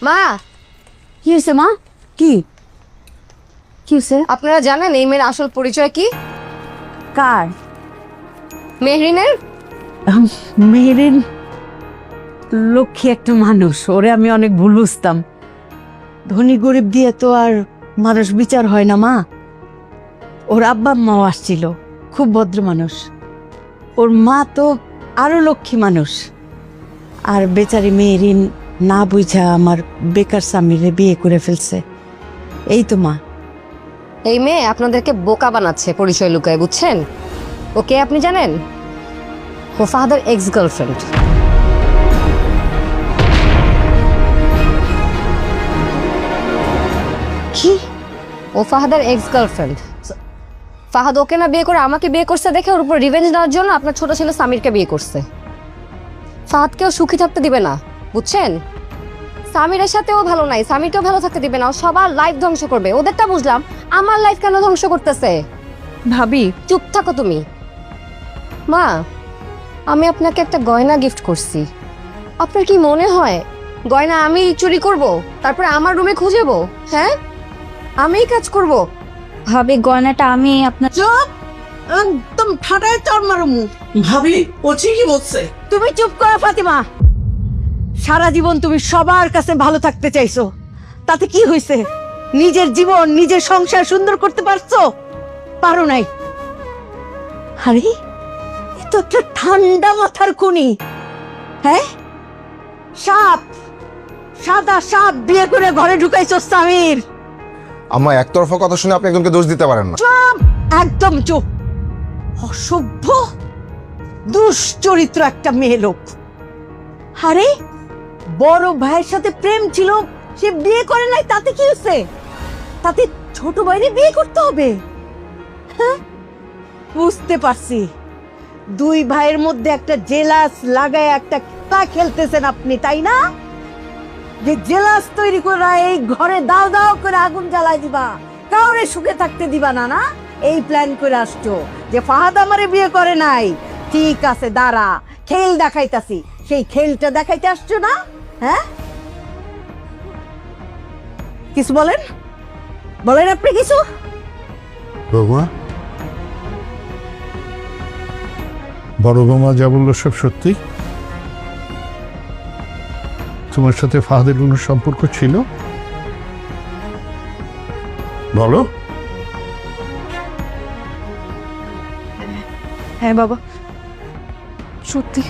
মা, কি হয়েছে মা? কি কি হয়েছে? আপনারা জানেন এই মেয়ের আসল পরিচয় কি? কার? মেহরিনের। মেহেরিন লক্ষ্মী একটা মানুষ, ওরে আমি অনেক ভুল বুঝতাম। ধনী গরিব দিয়ে তো আর মানুষ বিচার হয় না মা। ওর আব্বা মাও আসছিল, খুব ভদ্র মানুষ। ওর মা তো আরো লক্ষ্মী মানুষ। আর বেচারি মেহেরিন না বুঝা আমার বেকার স্বামীরে বিয়ে করে ফেলছে। এই তো মা। এই মেয়ে আপনাদেরকে বোকা বানাচ্ছে পরিচয় লুকায়, বুঝছেন? ওকে আপনি জানেন? ও ফাহাদের এক্স গার্লফ্রেন্ড। কি? ও ফাহাদের এক্স গার্লফ্রেন্ড। ফাহাদ ওকে না বিয়ে করে আমাকে বিয়ে করছে দেখে ওর উপর রিভেঞ্জ নেওয়ার জন্য আপনার ছোট ছেলে সামিরকে বিয়ে করছে। ফাহাদকেও সুখী থাকতে দিবে না, বুঝছেন? সামিরের সাথেও ভালো নাই, সামিরকেও ভালো থাকতে দিবে না। ও সবার লাইফ ধ্বংস করবে। ওদেরটা বুঝলাম, আমার লাইফ কেন ধ্বংস করতেছে? ভাবি, চুপ থাকো তুমি। মা, আমি আপনাকে একটা গয়না গিফট করছি। আপনার কি মনে হয় গয়না আমি চুরি করব, তারপরে আমার রুমে খুঁজেবো? হ্যাঁ, আমিই কাজ করব। ভাবি গয়নাটা আমি আপনার। চুপ! একদম ঠাটায় চর মারুমু। ভাবি ও ঠিকই বলছে। তুমি চুপ করো ফাতিমা। সারা জীবন তুমি সবার কাছে ভালো থাকতে চাইছো, তাতে কি হয়েছে? নিজের জীবন নিজের সংসার সুন্দর করতে পারছো? পারো নাই। আরে এ তো একটা ঠান্ডা মাথার খুনি। হ্যাঁ, সাপ, সাদা সাপ বিয়ে করে ঘরে ঢুকাইছো সামির। আম্মা একতরফা কথা শুনে আপনি একজনকে দোষ দিতে পারেন না। চুপ, একদম চুপ। অসভ্য দুশ্চরিত্র একটা মেয়ে লোক। আরে বড় ভাইয়ের সাথে প্রেম ছিল, সে বিয়ে করে নাই, তাতে কি হয়েছে? তাতে ছোট ভাইরে বিয়ে করতে হবে? হ্যাঁ, বুঝতে পারছি। দুই ভাইয়ের মধ্যে একটা জেলাস লাগায় একটা খেলা খেলতেছেন আপনি, তাই না? যে জেলাস তৈরি করে এই ঘরে দাও দাও করে আগুন জ্বালায় দিবা, কাউরে সুখে থাকতে দিবা না, না? এই প্ল্যান করে আসছো যে ফাহাদ আমারে বিয়ে করে নাই। ঠিক আছে, দাঁড়া, খেল দেখাইতাছি। সেই খেলটা দেখাইতে আসছো না? হ্যাঁ, কিছু বলেন, বলেন আপনি কিছু। বৌমা, বড় বৌমা যা বললো সব সত্যি? তোমার সাথে ফাহাদের কোনো সম্পর্ক ছিল? বলো। হ্যাঁ বাবা, সত্যি।